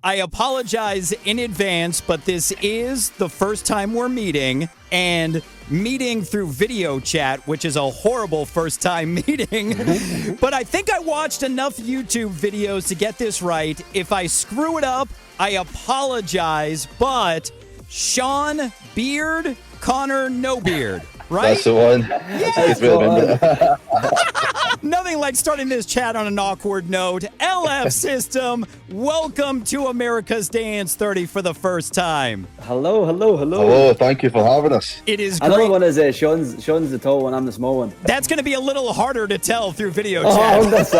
I apologize in advance, but this is the first time we're meeting, and meeting through video chat, which is a horrible first time meeting. But I think I watched enough YouTube videos to get this right. If I screw it up, I apologize, but Sean Beard, Connor No Beard, right? That's the one. Yes. Nothing like starting this chat on an awkward note. LF System, welcome to America's Dance 30 for the first time. Hello. Hello, thank you for having us. It is great. Another one is Sean's the tall one, I'm the small one. That's going to be a little harder to tell through video chat. Oh, that's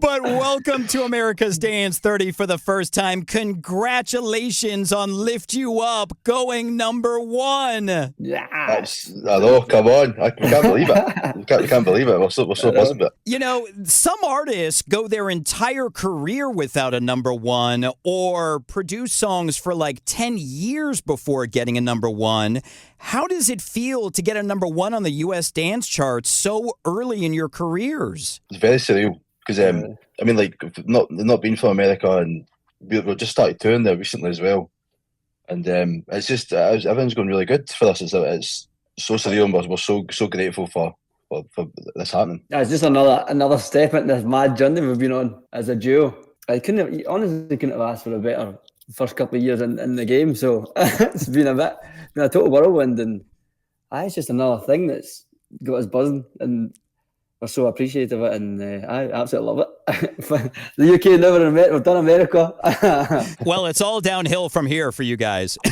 But welcome to America's Dance 30 for the first time. Congratulations on Lift You Up going #1. yeah. I know, come on. I can't believe it. I can't believe it. We're so buzzed with it. You know, some artists go their entire career without a #1 or produce songs for like 10 years before getting a #1. How does it feel to get a #1 on the U.S. dance charts so early in your careers? It's very surreal because, I mean, like, not being from America, and we've just started touring there recently as well. And it's just, everything's going really good for us. It's so surreal, and we're so grateful for this happening. Yeah, it's just another step in this mad journey we've been on as a duo. Honestly couldn't have asked for a better first couple of years in the game. So it's been a total whirlwind, and it's just another thing that's got us buzzing, and we're so appreciative of it, and I absolutely love it. The UK never met. We've done America. Well, it's all downhill from here for you guys. You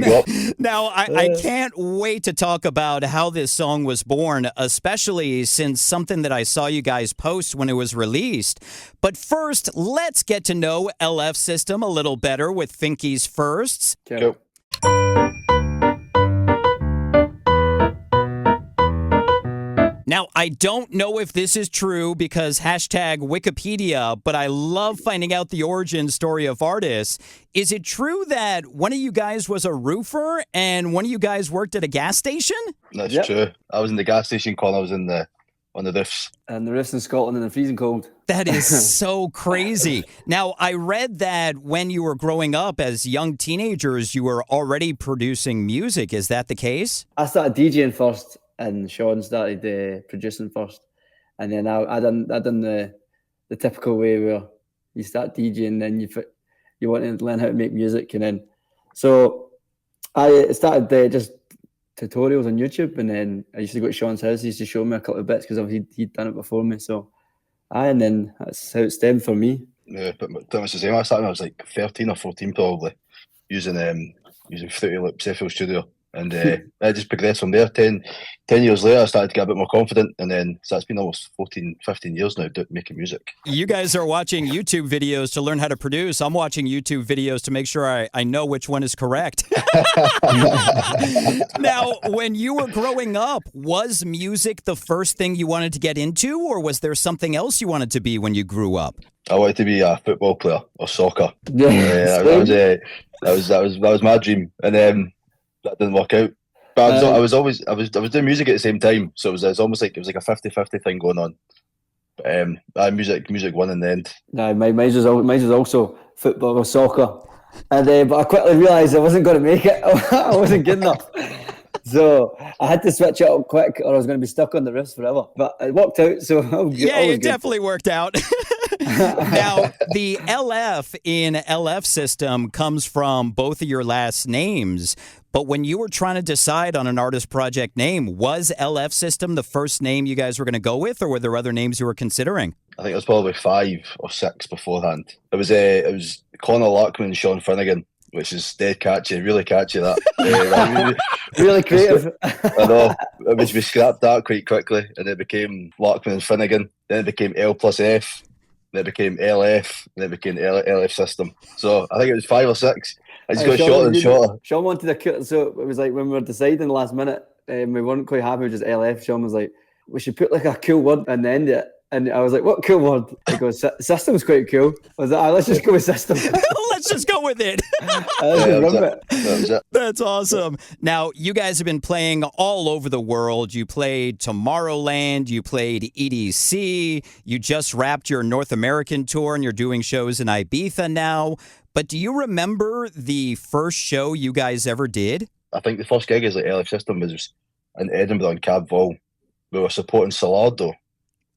go up. Now, I can't wait to talk about how this song was born, especially since something that I saw you guys post when it was released. But first, let's get to know LF System a little better with Finky's firsts. Go. Now, I don't know if this is true because #Wikipedia, but I love finding out the origin story of artists. Is it true that one of you guys was a roofer and one of you guys worked at a gas station? That's true. I was in the gas station corner. I was on the roofs. And the roofs in Scotland in the freezing cold. That is so crazy. Now, I read that when you were growing up as young teenagers, you were already producing music. Is that the case? I started DJing first, and Sean started producing first, and then I done the typical way where you start DJing, then you want to learn how to make music, and then so I started just tutorials on YouTube, and then I used to go to Sean's house. He used to show me a couple of bits because he'd done it before me. So and then that's how it stemmed for me. Yeah, but pretty much the same. I started when I was like 13 or 14 probably, using Fruity Loops FL Studio. And I just progressed from there. 10 years later, I started to get a bit more confident. And then, so it's been almost 14, 15 years now making music. You guys are watching YouTube videos to learn how to produce. I'm watching YouTube videos to make sure I know which one is correct. Now, when you were growing up, was music the first thing you wanted to get into? Or was there something else you wanted to be when you grew up? I wanted to be a football player or soccer. Yeah, that was my dream. And that didn't work out, but I was doing music at the same time, so it was almost like it was like a 50-50 thing going on. But music won in the end. No, mine was also football or soccer, and but I quickly realised I wasn't going to make it. I wasn't good enough, so I had to switch it up quick, or I was going to be stuck on the riffs forever. But it worked out, so it definitely worked out. Now, the LF in LF System comes from both of your last names. But when you were trying to decide on an artist project name, was LF System the first name you guys were going to go with, or were there other names you were considering? I think it was probably 5 or 6 beforehand. It was Connor Larkman and Sean Finnegan, which is dead catchy, really catchy that. Really creative. I know. We scrapped that quite quickly, and it became Larkman and Finnegan. Then it became L plus F. Then it became LF. Then it became LF System. So I think it was 5 or 6. I just got shorter and shorter. Sean wanted so it was like when we were deciding last minute, we weren't quite happy with just LF. Sean was like, we should put like a cool word in the end of it. And I was like, what cool word? He goes, system's quite cool. I was like, let's just go with system. Let's just go with it. That was it. That's awesome. Now, you guys have been playing all over the world. You played Tomorrowland. You played EDC. You just wrapped your North American tour and you're doing shows in Ibiza now. But do you remember the first show you guys ever did? I think the first gig as like LF System was in Edinburgh in Cab Vall. We were supporting Salardo.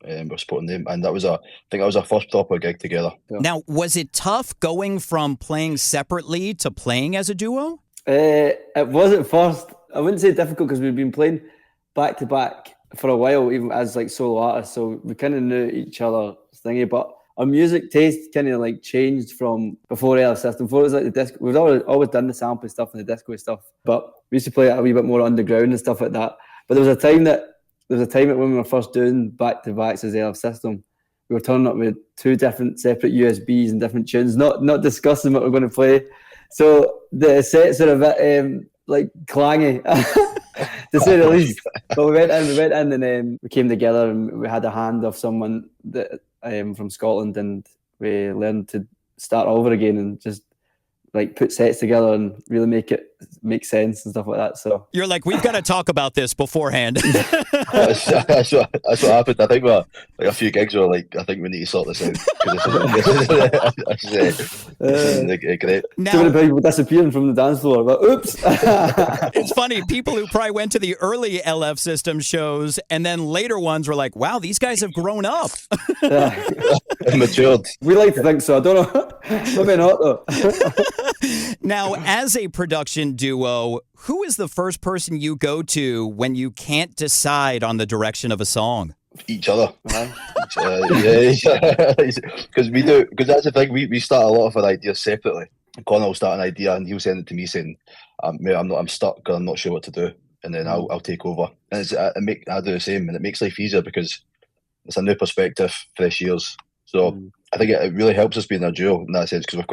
We were supporting them, and I think that was our first proper gig together. Yeah. Now, was it tough going from playing separately to playing as a duo? It was at first. I wouldn't say difficult because we've been playing back to back for a while, even as like solo artists. So we kind of knew each other's thingy. But our music taste kind of like changed from before LF System. Before it was like the disco. We've always done the sample stuff and the disco stuff, but we used to play it a wee bit more underground and stuff like that. But there was a time that when we were first doing back to backs as LF System, we were turning up with 2 different separate USBs and different tunes, not discussing what we're going to play. So the sets are a bit like clangy, to say the least. But we went in and we came together and we had a hand of someone that from Scotland, and we learned to start over again and just like put sets together and really make sense and stuff like that. So you're like, we've got to talk about this beforehand. that's what happened. I think we're like a few gigs were like, I think we need to sort this out. This is great. Now, too many people disappearing from the dance floor. But oops. It's funny. People who probably went to the early LF System shows and then later ones were like, wow, these guys have grown up. Matured. We like to think so. I don't know. Maybe not though. Now, as a production duo, who is the first person you go to when you can't decide on the direction of a song? Each other. Because that's the thing, we start a lot of our ideas separately. Connor will start an idea and he'll send it to me saying, I'm stuck because I'm not sure what to do, and then I'll take over. And I do the same, and it makes life easier because it's a new perspective, fresh ears. So I think it really helps us being a duo in that sense, because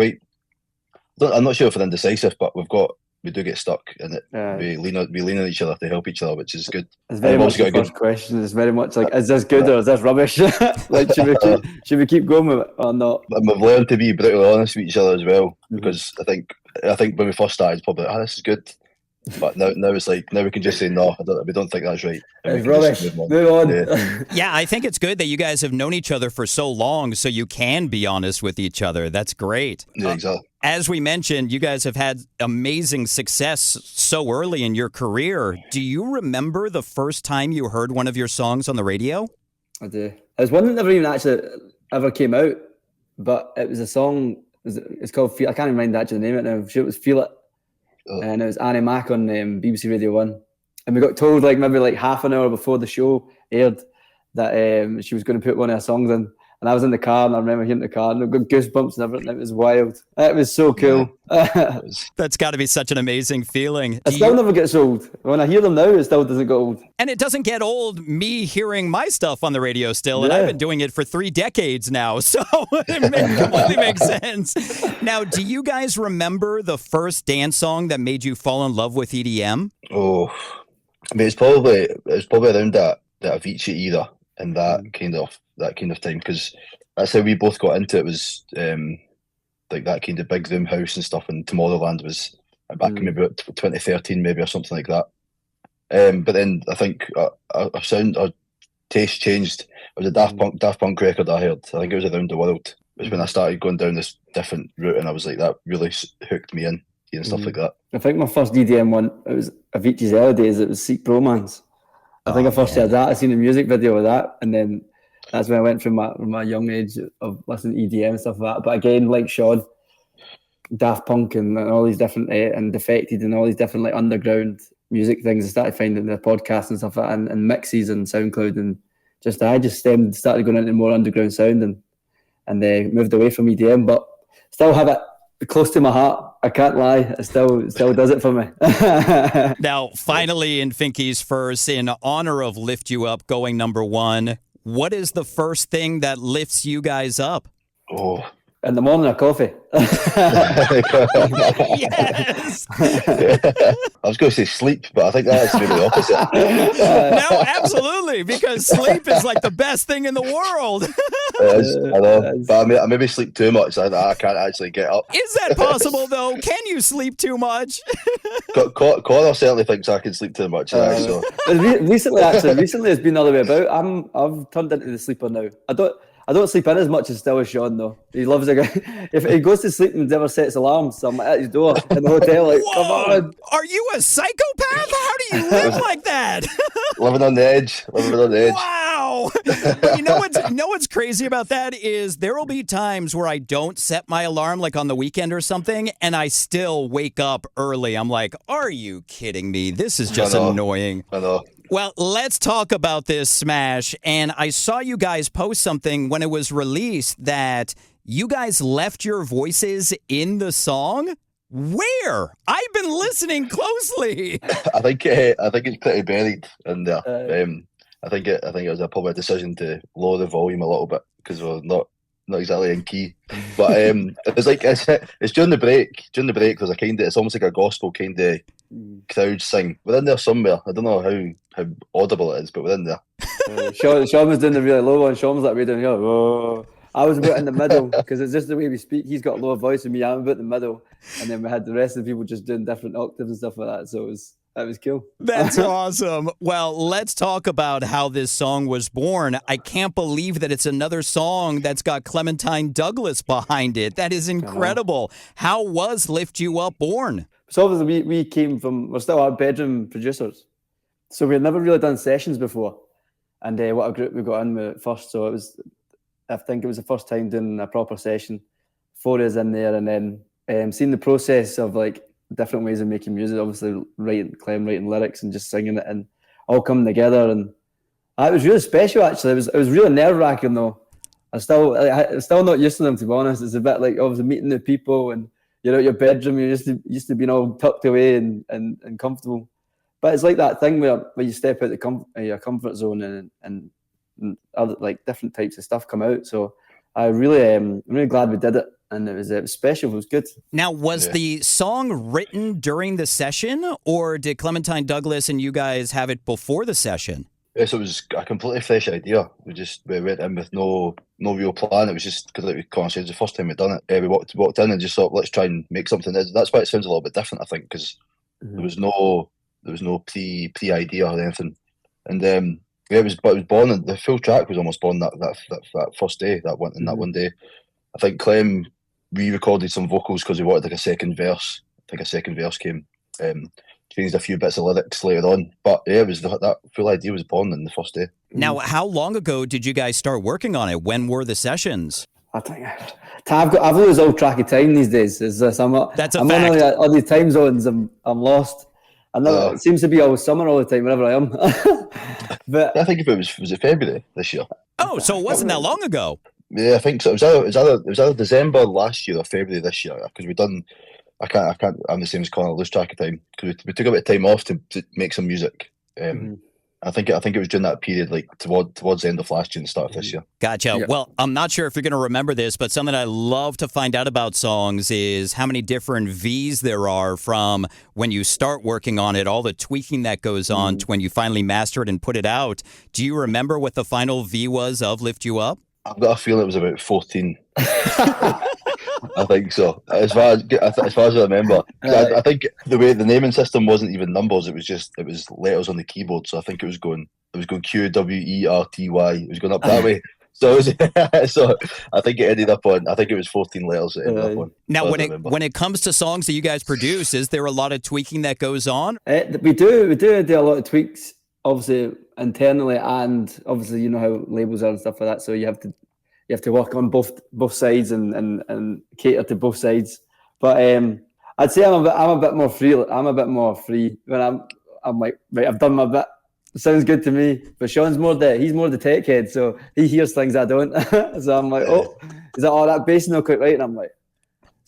I'm not sure if we're indecisive, but we do get stuck in it. We lean on each other to help each other, which is good. It's very much the first question. It's very much like, is this good or is this rubbish? Like, should we keep going with it or not? And we've learned to be brutally honest with each other as well, because I think when we first started, it's probably like, this is good. But now it's like, now we can just say, no, we don't think that's right. It's rubbish. Move on. Yeah, I think it's good that you guys have known each other for so long so you can be honest with each other. That's great. Yeah, exactly. As we mentioned, you guys have had amazing success so early in your career. Do you remember the first time you heard one of your songs on the radio? I do. There's one that never even actually ever came out, but it was a song. It's called Feel. I can't even remember actually the name of it now. I'm sure it was Feel It. And it was Annie Mac on BBC Radio 1. And we got told maybe half an hour before the show aired that she was going to put one of her songs in. And I was in the car, and I remember hearing the car, and I got goosebumps and everything. It was wild. It was so cool. Yeah. That's got to be such an amazing feeling. It still never gets old. When I hear them now, it still doesn't get old. And it doesn't get old, me hearing my stuff on the radio still, and I've been doing it for 3 decades now, so it completely makes sense. Now, do you guys remember the first dance song that made you fall in love with EDM? Oh, I mean, it's probably around that Avicii era and that kind of time, because that's how we both got into it. Was like that kind of big room house and stuff, and Tomorrowland was back in maybe 2013 maybe or something like that. But then I think our taste changed. It was a Daft Punk record I heard. I think it was Around the World. It was when I started going down this different route, and I was like, that really hooked me in and stuff like that. I think my first EDM one, it was Avicii's early days. It was Seek Bromance. I think I first heard that. I seen a music video with that, and then that's when I went from my young age of listening to EDM and stuff like that. But again, like Sean, Daft Punk and all these different and Defected and all these different underground music things. I started finding the podcasts and stuff like that, and mixes and SoundCloud, and I just started going into more underground sound and they moved away from EDM, but still have it close to my heart. I can't lie. It still does it for me. Now, finally, in Finky's verse, in honor of Lift You Up going number 1, what is the first thing that lifts you guys up? Oh, In the morning, a coffee. Yes. I was going to say sleep, but I think that's maybe the opposite. No, absolutely, because sleep is like the best thing in the world. It is, I know, but I maybe sleep too much. I can't actually get up. Is that possible, though? Can you sleep too much? Connor certainly thinks I can sleep too much. So. Recently it's been the other way about. I've turned into the sleeper now. I don't sleep in as much as still as Sean though. He loves a guy. If he goes to sleep and never sets alarms, so I'm at his door in the hotel. Like, come on. Are you a psychopath? How do you live like that? Living on the edge. Wow. But you know what's crazy about that is there will be times where I don't set my alarm, like on the weekend or something, and I still wake up early. I'm like, are you kidding me? This is just annoying. I know. Well, let's talk about this smash. And I saw you guys post something when it was released that you guys left your voices in the song. Where? I've been listening closely. I think it's pretty buried in there. I think it was probably a decision to lower the volume a little bit because we're not exactly in key. But it's during the break. During the break, there's it's almost like a gospel kind of crowd sing. We're in there somewhere. I don't know how audible it is, but we're in there. Sean was doing the really low one. Sean was like way down here. Whoa. I was about in the middle because it's just the way we speak. He's got a lower voice than me. I'm about in the middle, and then we had the rest of the people just doing different octaves and stuff like that. So that was cool. That's awesome. Well, let's talk about how this song was born. I can't believe that it's another song that's got Clementine Douglas behind it. That is incredible. How was Lift You Up born? So obviously we're still our bedroom producers. So we had never really done sessions before. And what a group we got in with first. So I think it was the first time doing a proper session. 4 days in there, and then seeing the process of like different ways of making music, obviously Clem writing lyrics and just singing it and all coming together. And it was really special actually. It was really nerve-wracking though. I'm still not used to them, to be honest. It's a bit like obviously meeting the people and you're at your bedroom, you're used to being all tucked away and comfortable. But it's like that thing where you step out your comfort zone and other like different types of stuff come out. So I'm really glad we did it, and it was special. It was good. Now, was the song written during the session, or did Clementine Douglas and you guys have it before the session? Yes, it was a completely fresh idea. We went in with no real plan. It was just because, like Connor said, it was the first time we'd done it. We walked in and just thought, let's try and make something. That's why it sounds a little bit different, I think, because there was no pre idea or anything. And it was born, and the full track was almost born that first day, that one day. I think Clem re-recorded some vocals because he wanted like a second verse. I think a second verse came. Changed a few bits of lyrics later on, but it was that full idea was born in the first day. Now, how long ago did you guys start working on it? When were the sessions? I think I've always all track of time these days. I'm fact. on all these time zones. I'm lost. It seems to be all summer all the time wherever I am. But I think if was it February this year? Oh, so it wasn't that long ago. Yeah, I think so. It was either December last year or February this year, because we've done. I can't. I'm the same as Connor. I lose track of time because we took a bit of time off to make some music. I think it was during that period, like towards the end of last year and the start of this year. Gotcha. Yeah. Well, I'm not sure if you're going to remember this, but something I love to find out about songs is how many different V's there are from when you start working on it, all the tweaking that goes on to when you finally master it and put it out. Do you remember what the final V was of Lift You Up? I've got a feeling it was about 14. I think so. As far as I remember, I think the way the naming system wasn't even numbers; it was letters on the keyboard. So I think it was going Q W E R T Y. It was going up that way. So I think it ended up on. I think it was 14 letters. It ended up on. Now, when it comes to songs that you guys produce, is there a lot of tweaking that goes on? We do a lot of tweaks, obviously internally, and obviously you know how labels are and stuff like that. So you have to work on both sides and cater to both sides. But I'd say I'm a bit more free. I'm a bit more free when I'm like, right, I've done my bit. It sounds good to me. But Sean's he's more the tech head, so he hears things I don't. So I'm like, is that all that bass not quite right? And I'm like,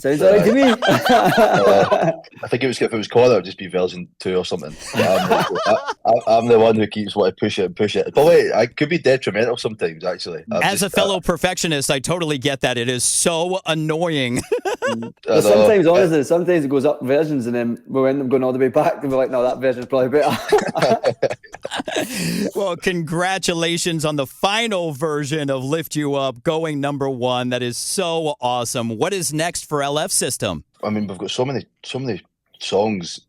Sounds alright to me. I think if it was Connor, it would just be version 2 or something. I'm the one who keeps wanting to push it and push it. But wait, I could be detrimental sometimes, actually. As a fellow perfectionist, I totally get that. It is so annoying. But sometimes, honestly, sometimes it goes up versions and then we'll end up going all the way back and we're like, no, that version's probably better. Well, congratulations on the final version of Lift You Up going #1. That is so awesome. What is next for LF System? I mean, we've got so many songs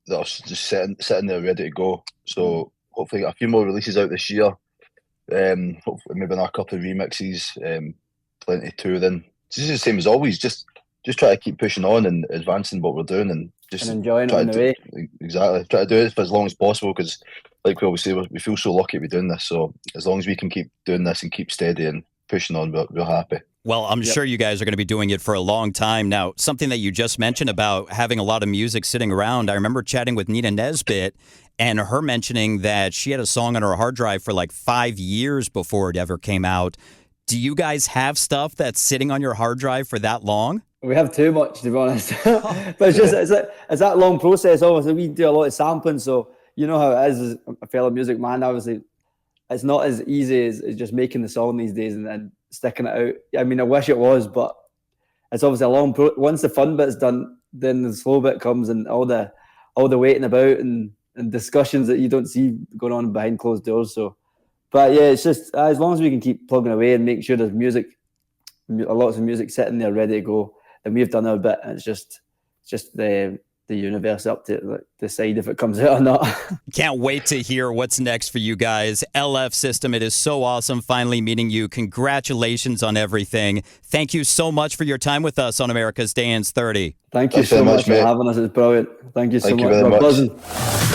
that are just sitting there ready to go. So hopefully get a few more releases out this year. Hopefully maybe another couple of remixes, plenty of touring. It's just the same as always. Just try to keep pushing on and advancing what we're doing and just enjoying it on the way. Exactly. Try to do it for as long as possible because, like we always say, we feel so lucky to be doing this. So as long as we can keep doing this and keep steady and pushing on, we're happy. Well, I'm sure you guys are going to be doing it for a long time. Now, something that you just mentioned about having a lot of music sitting around, I remember chatting with Nina Nesbitt and her mentioning that she had a song on her hard drive for like 5 years before it ever came out. Do you guys have stuff that's sitting on your hard drive for that long? We have too much, to be honest. But it's that long process. Obviously, we do a lot of sampling, so you know how it is as a fellow music man. Obviously, it's not as easy as just making the song these days and then sticking it out. I mean, I wish it was, but it's obviously a long once the fun bit's done, then the slow bit comes and all the waiting about and discussions that you don't see going on behind closed doors. So, but yeah, it's just as long as we can keep plugging away and make sure there's lots of music sitting there ready to go, then we've done our bit. And it's just the universe up to decide if it comes out or not. Can't wait to hear what's next for you guys. LF System, it is so awesome finally meeting you. Congratulations on everything. Thank you so much for your time with us on America's Dance 30. Thank you so much for having us. It's brilliant. Thank you so much. Very much.